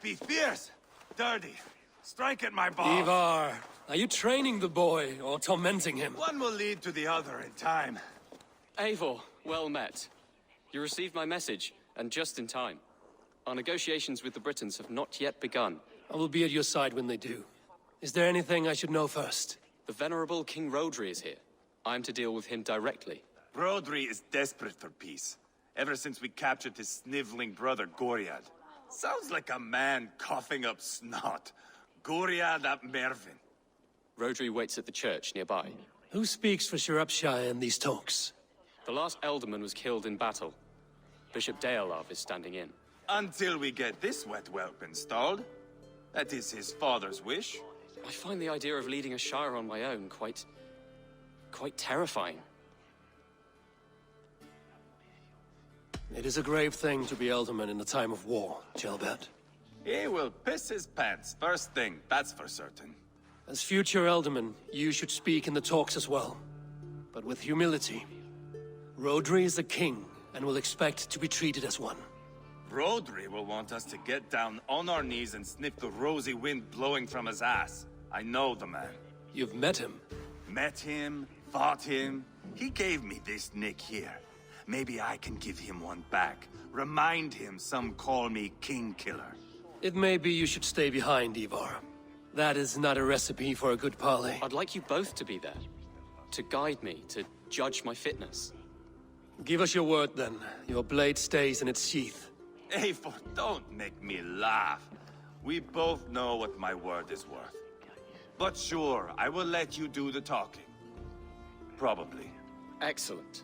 be fierce, dirty, strike at my balls. Ivarr, are you training the boy or tormenting him? One will lead to the other in time. Eivor, well met. You received my message, and just in time. Our negotiations with the Britons have not yet begun. I will be at your side when they do. Is there anything I should know first? The venerable King Rodri is here. I am to deal with him directly. Rodri is desperate for peace, ever since we captured his sniveling brother Goriad. Sounds like a man coughing up snot. Goriad ap Mervin. Rodri waits at the church nearby. Who speaks for Shropshire in these talks? The last Elderman was killed in battle. Bishop Deolav is standing in. Until we get this wet whelp installed. That is his father's wish. I find the idea of leading a shire on my own quite terrifying. It is a grave thing to be Elderman in a time of war, Gelbert. He will piss his pants, first thing, that's for certain. As future Elderman, you should speak in the talks as well. But with humility. Rodri is the king, and will expect to be treated as one. Rodri will want us to get down on our knees and sniff the rosy wind blowing from his ass. I know the man. You've met him? Met him, fought him. He gave me this nick here. Maybe I can give him one back. Remind him some call me King Killer. It may be you should stay behind, Ivarr. That is not a recipe for a good parley. I'd like you both to be there. To guide me, to judge my fitness. Give us your word, then. Your blade stays in its sheath. Eivor, don't make me laugh. We both know what my word is worth. But sure, I will let you do the talking. Probably. Excellent.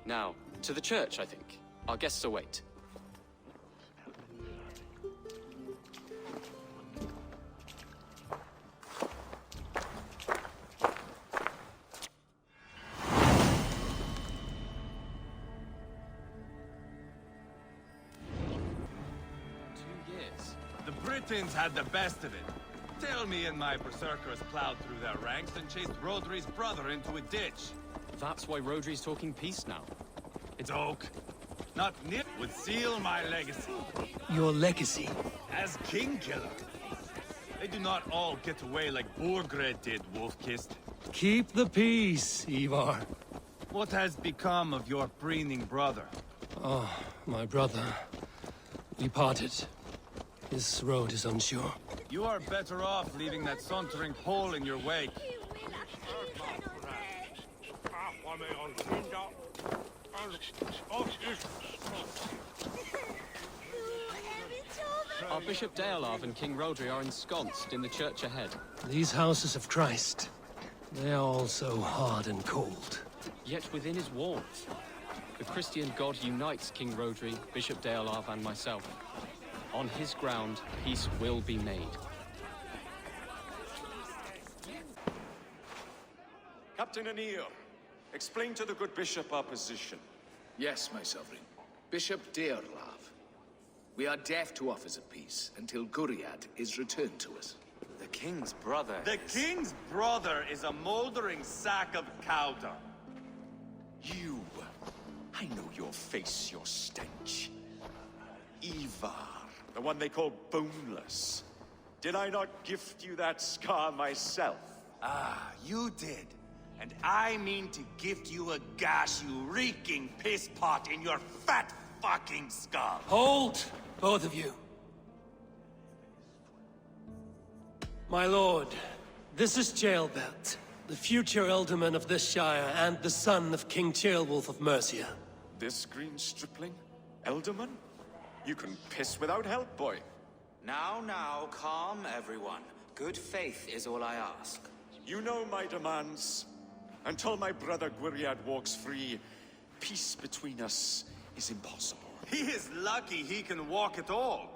Now, to the church, I think. Our guests await. The Britons had the best of it. Tell me and my berserkers plowed through their ranks and chased Rodri's brother into a ditch. That's why Rodri's talking peace now. It's oak. Not nip would seal my legacy. Your legacy? As King Killer. They do not all get away like Borgred did, Wolf-Kissed. Keep the peace, Ivarr. What has become of your preening brother? Oh, my brother. We parted. This road is unsure. You are better off leaving that sauntering hole in your wake. Our Bishop Deolav and King Rodri are ensconced in the church ahead. These houses of Christ, they are all so hard and cold. Yet within is warmth. The Christian God unites King Rodri, Bishop Deolav, and myself. On his ground, peace will be made. Captain Anil, explain to the good bishop our position. Yes, my sovereign. Bishop Deolav. We are deaf to offers of peace until Guriad is returned to us. The king's brother The king's brother is a moldering sack of cow dung. You! I know your face, your stench. Ivarr, the one they call boneless. Did I not gift you that scar myself? Ah, you did. And I mean to gift you a gash, you reeking piss pot in your fat fucking skull. Hold, both of you. My lord, this is Jailbelt, the future Elderman of this shire and the son of King Ceolwulf of Mercia. This green stripling? Elderman? You can piss without help, boy. Now, calm everyone. Good faith is all I ask. You know my demands. Until my brother Gwiriad walks free, peace between us is impossible. He is lucky he can walk at all.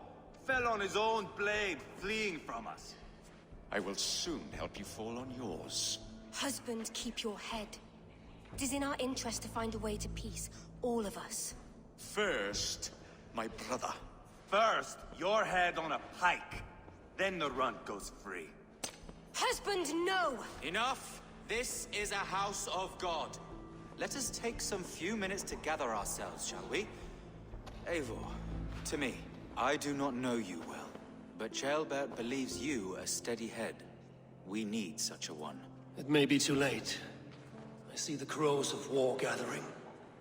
Fell on his own blade, fleeing from us. I will soon help you fall on yours. Husband, keep your head. It is in our interest to find a way to peace, all of us. First, my brother. First, your head on a pike. Then the runt goes free. Husband, no! Enough! This is a house of God. Let us take some few minutes to gather ourselves, shall we? Eivor, to me, I do not know you well. But Ceolbert believes you a steady head. We need such a one. It may be too late. I see the crows of war gathering.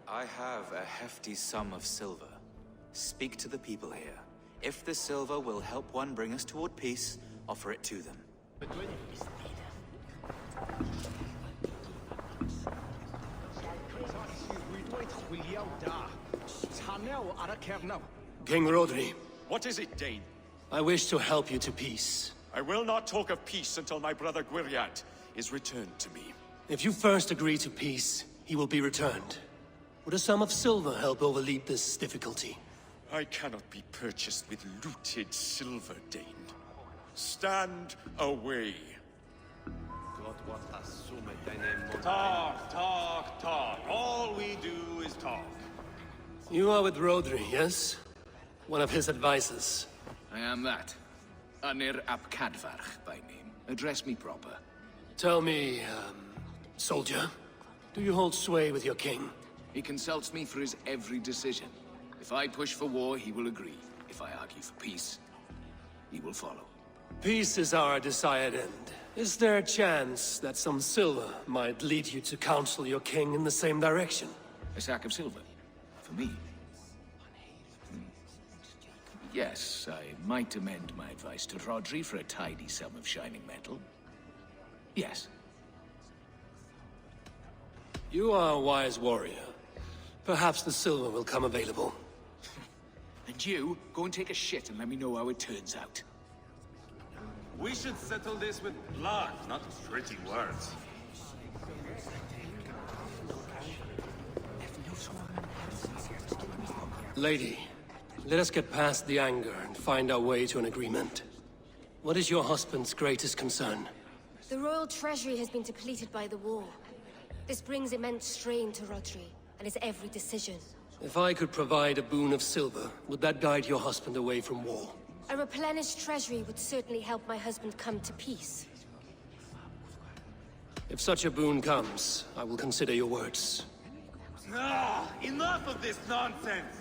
I have a hefty sum of silver. Speak to the people here. If the silver will help one bring us toward peace, offer it to them. King Rodri, What is it, Dane? I wish to help you to peace. I will not talk of peace until my brother Gwiriad is returned to me. If you first agree to peace, he will be returned. Would a sum of silver help overleap this difficulty? I cannot be purchased with looted silver, Dane. Stand away. Talk, talk, talk. All we do is talk. You are with Rodri, yes? One of his advisors. I am that. Anir ap Cadfarch by name. Address me proper. Tell me, soldier, do you hold sway with your king? He consults me for his every decision. If I push for war, he will agree. If I argue for peace, he will follow. Peace is our desired end. Is there a chance that some silver might lead you to counsel your king in the same direction? A sack of silver? For me? Yes, I might amend my advice to Rodri for a tidy sum of shining metal. Yes. You are a wise warrior. Perhaps the silver will come available. And you, go and take a shit and let me know how it turns out. We should settle this with blood, not pretty words. Lady, let us get past the anger and find our way to an agreement. What is your husband's greatest concern? The royal treasury has been depleted by the war. This brings immense strain to Rodri and his every decision. If I could provide a boon of silver, would that guide your husband away from war? A replenished treasury would certainly help my husband come to peace. If such a boon comes, I will consider your words. Ah, enough of this nonsense!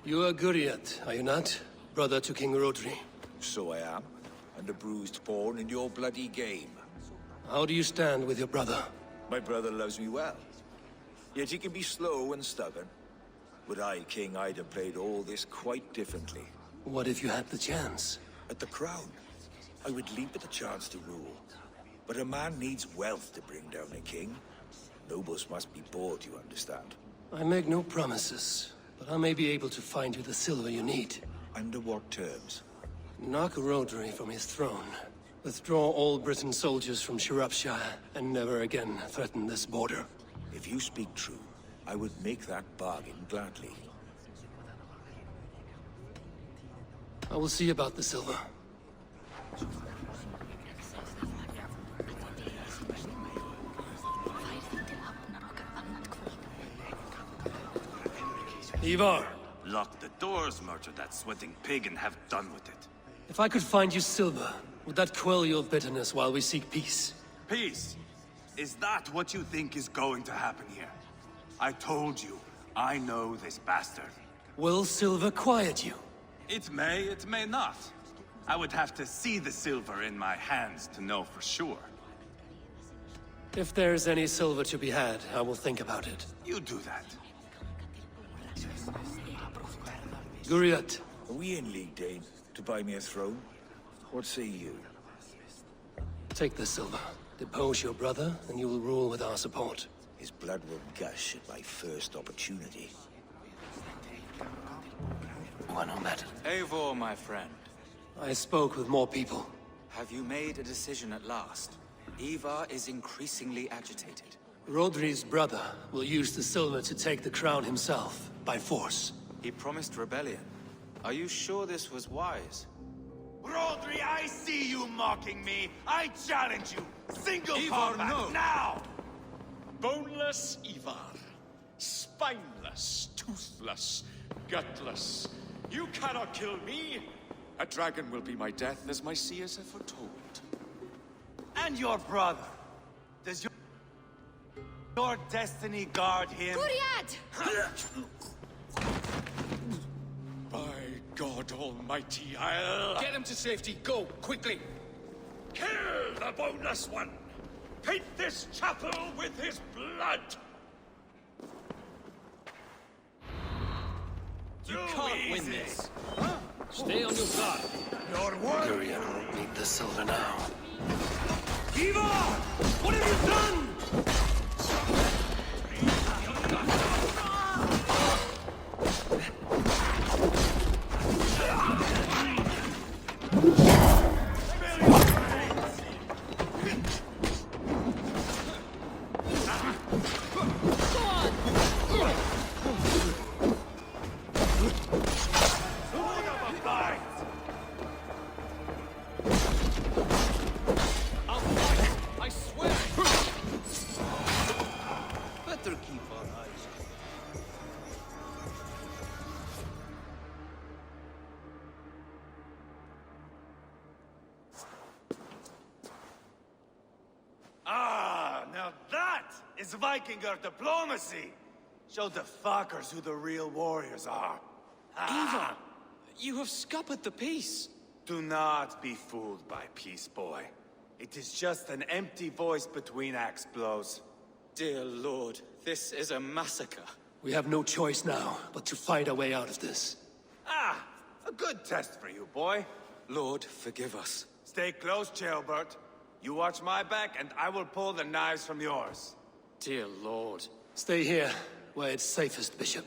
You are Guriat, are you not? Brother to King Rodri. So I am, and a bruised pawn in your bloody game. How do you stand with your brother? My brother loves me well. Yet he can be slow and stubborn. Were I king, I'd have played all this quite differently. What if you had the chance? At the crown, I would leap at the chance to rule. But a man needs wealth to bring down a king. Nobles must be bought, you understand. I make no promises, but I may be able to find you the silver you need. Under what terms? Knock Rodri from his throne. Withdraw all Britain soldiers from Shropshire, and never again threaten this border. If you speak true, I would make that bargain gladly. I will see about the silver. Ivarr! Lock the doors, murder that sweating pig, and have done with it. If I could find you silver, would that quell your bitterness while we seek peace? Peace? Is that what you think is going to happen here? I told you, I know this bastard. Will silver quiet you? It may not. I would have to see the silver in my hands to know for sure. If there's any silver to be had, I will think about it. You do that. Guriat, Are we in league, Dane, to buy me a throne? What say you? take the silver. Depose your brother, and you will rule with our support. His blood will gush at my first opportunity. One on that. Eivor, my friend. I spoke with more people. Have you made a decision at last? Ivarr is increasingly agitated. Rodri's brother will use the silver to take the crown himself, by force. He promised rebellion. Are you sure this was wise? Rodri, I see you mocking me. I challenge you. Single Ivarr, combat, no. now! Boneless Ivarr. Spineless, toothless, Gutless. You cannot kill me. A dragon will be my death, as my seers have foretold. And your brother. Does your destiny guard him? Guriad! By God Almighty, I'll... Get him to safety. Go, quickly. Kill the boneless one! Paint this chapel with his blood! You can't win this. Stay on your guard. Your word! Guriad won't need the silver now. Ivarr! What have you done? I'll fight. I swear it. Better keep our eyes on. Ah, now that is Vikinger diplomacy! Show the fuckers who the real warriors are. Ivarr, you have scuppered the peace. Do not be fooled by peace, boy. It is just an empty voice between axe blows. Dear Lord, this is a massacre. We have no choice now but to find our way out of this. Ah, a good test for you, boy. Lord, forgive us. Stay close, Jailbert. You watch my back, and I will pull the knives from yours. Dear Lord. Stay here, where it's safest, Bishop.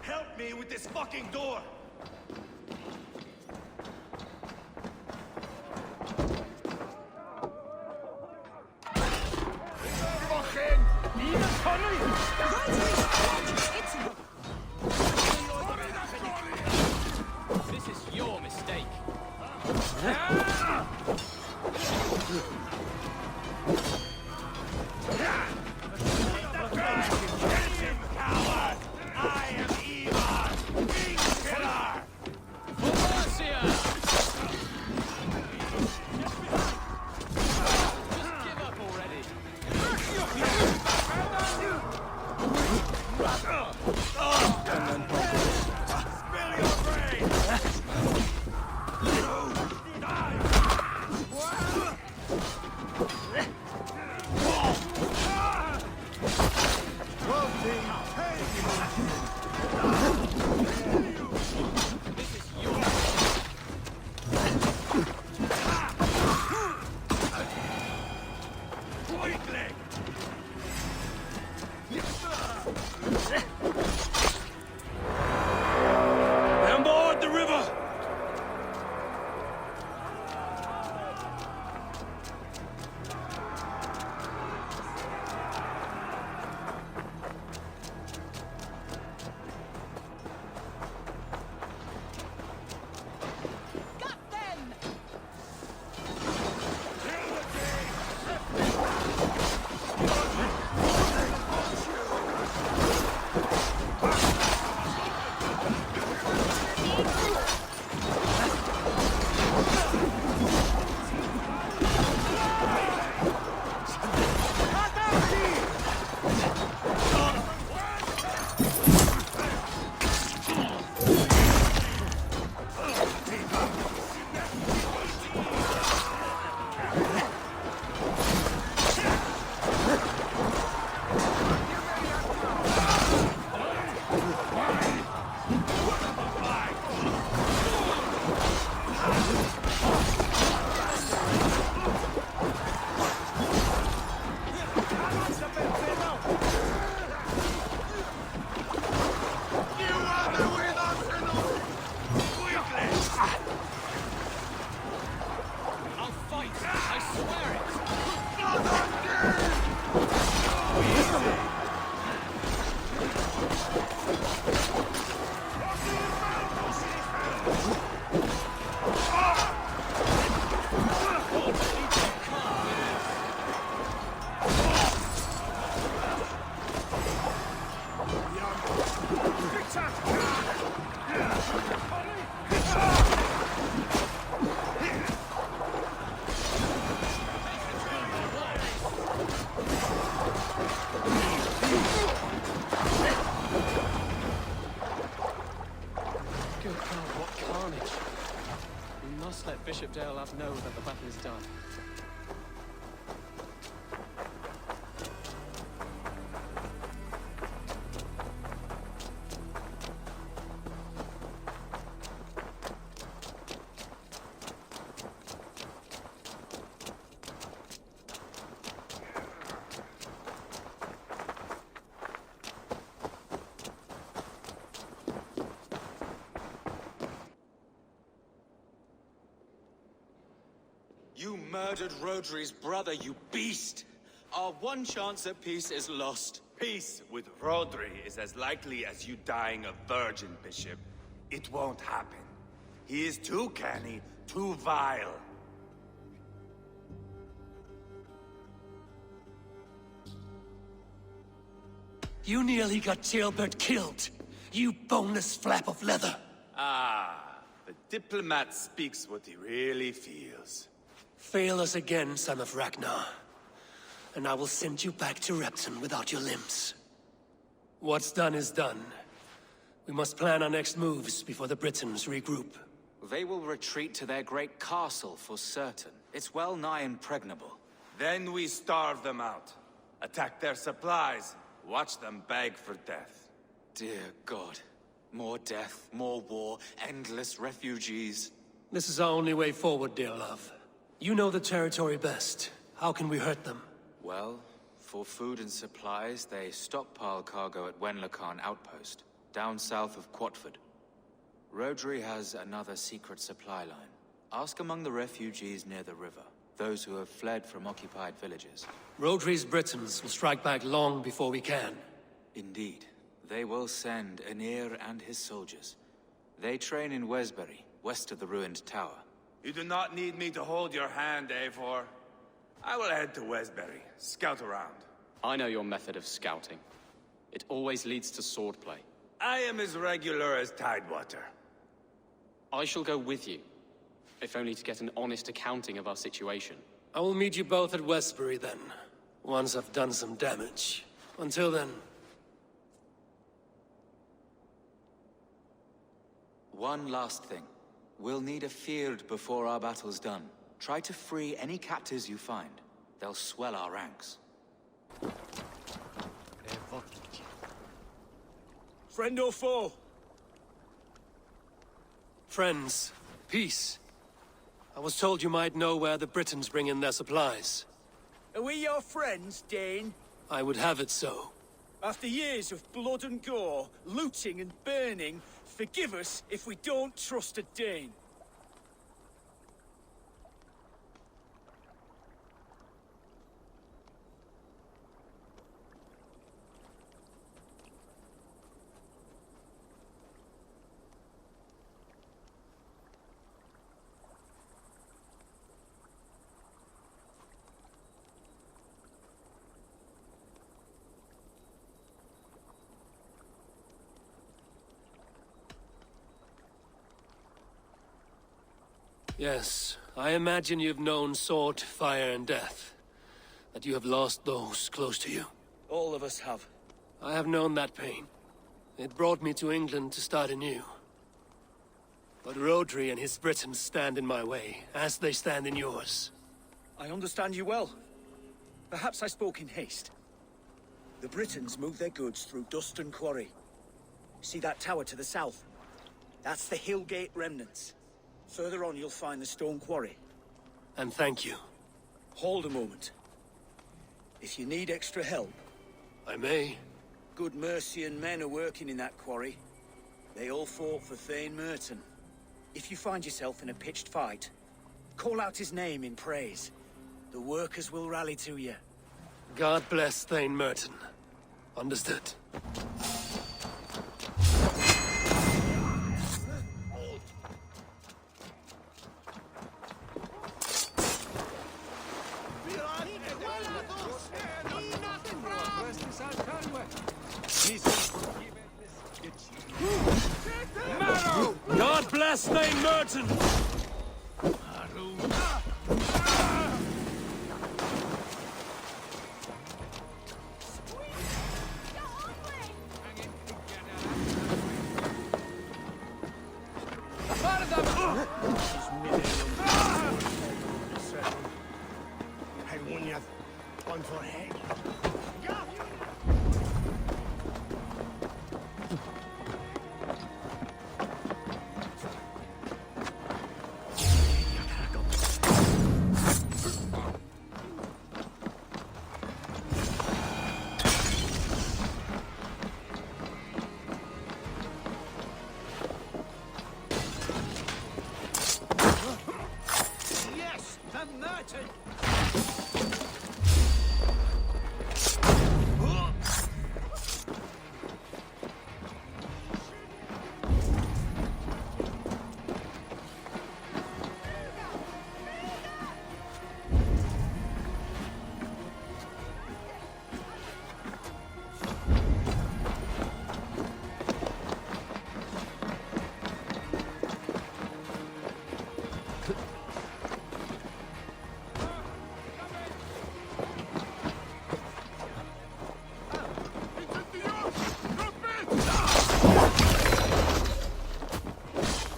Help me with this fucking door! This is your mistake. I am Ivarr, King Killer! Marcia! Just give up already. Spill your brains! This is your Weakling! On board the river! I'll fight. I swear it. must let Bishop Deolav know that the battle is done. You murdered Rodri's brother, you beast! Our one chance at peace is lost. Peace with Rodri is as likely as you dying a virgin, Bishop. It won't happen. He is too canny, too vile. You nearly got Jailbird killed. You boneless flap of leather. Ah, the diplomat speaks what he really feels. Fail us again, son of Ragnar. And I will send you back to Repton without your limbs. What's done is done. We must plan our next moves before the Britons regroup. They will retreat to their great castle for certain. It's well nigh impregnable. Then we starve them out. Attack their supplies. Watch them beg for death. Dear God. More death, more war, endless refugees. This is our only way forward, Deolav. You know the territory best. How can we hurt them? Well, for food and supplies, they stockpile cargo at Wenlacan Outpost, down south of Quatford. Rodri has another secret supply line. Ask among the refugees near the river, those who have fled from occupied villages. Rodri's Britons will strike back long before we can. Indeed. They will send Aenir and his soldiers. They train in Wesbury, west of the ruined tower. You do not need me to hold your hand, Eivor. I will head to Wesbury, scout around. I know your method of scouting. It always leads to swordplay. I am as regular as Tidewater. I shall go with you, if only to get an honest accounting of our situation. I will meet you both at Westbury then, once I've done some damage. Until then... One last thing. We'll need a field before our battle's done. Try to free any captives you find. They'll swell our ranks. Friend or foe? Friends, peace. I was told you might know where the Britons bring in their supplies. Are we your friends, Dane? I would have it so. After years of blood and gore, looting and burning, forgive us if we don't trust a Dane. Yes, I imagine you've known sword, fire, and death. That you have lost those close to you. All of us have. I have known that pain. It brought me to England to start anew. But Rodri and his Britons stand in my way, as they stand in yours. I understand you well. Perhaps I spoke in haste. The Britons move their goods through Dustin Quarry. See that tower to the south? That's the Hillgate remnants. Further on, you'll find the stone quarry. And thank you. Hold a moment. If you need extra help... I may. Good Mercian men are working in that quarry. They all fought for Thane Merton. If you find yourself in a pitched fight, call out his name in praise. The workers will rally to you. God bless Thane Merton. Understood. God bless Thane Merton! one for head. Yes, the merchant!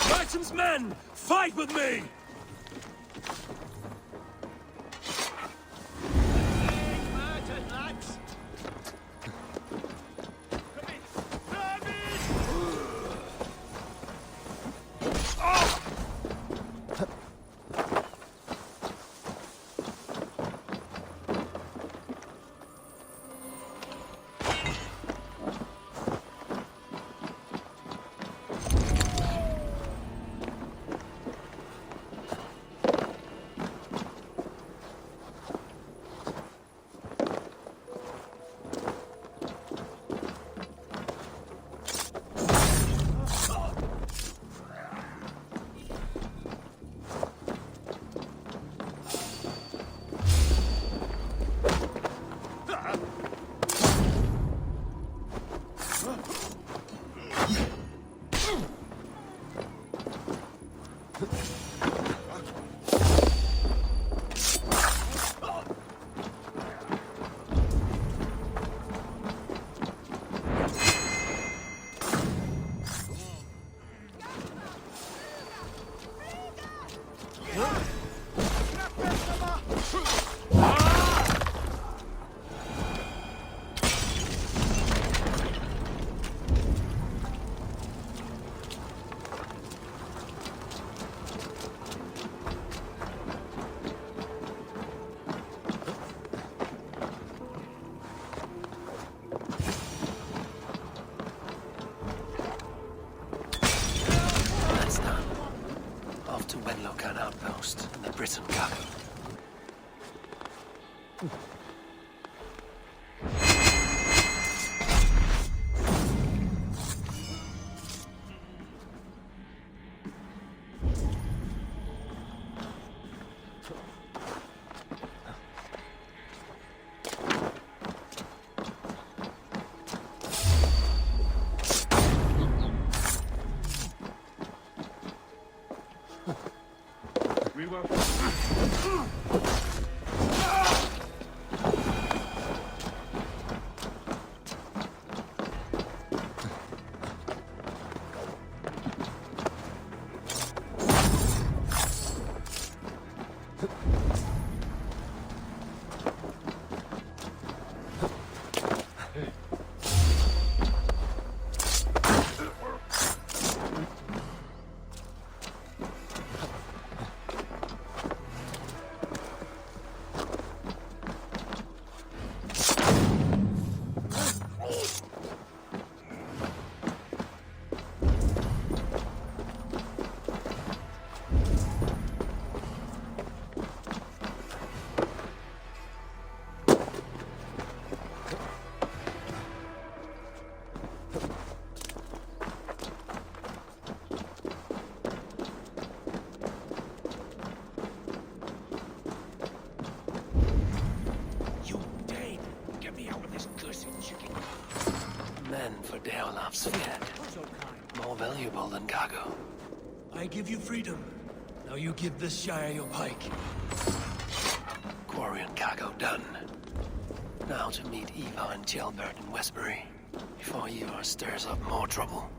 Merchant's men! Fight with me! Merchant, lads! That's done. Off to Wenlokan outpost in the Britain Cup. We were... Men for Deolaf's Fiat. More valuable than cargo. I give you freedom. Now you give this Shire your pike. Quarry and cargo done. Now to meet Ivarr and Gelbert in Westbury, before Ivarr stirs up more trouble.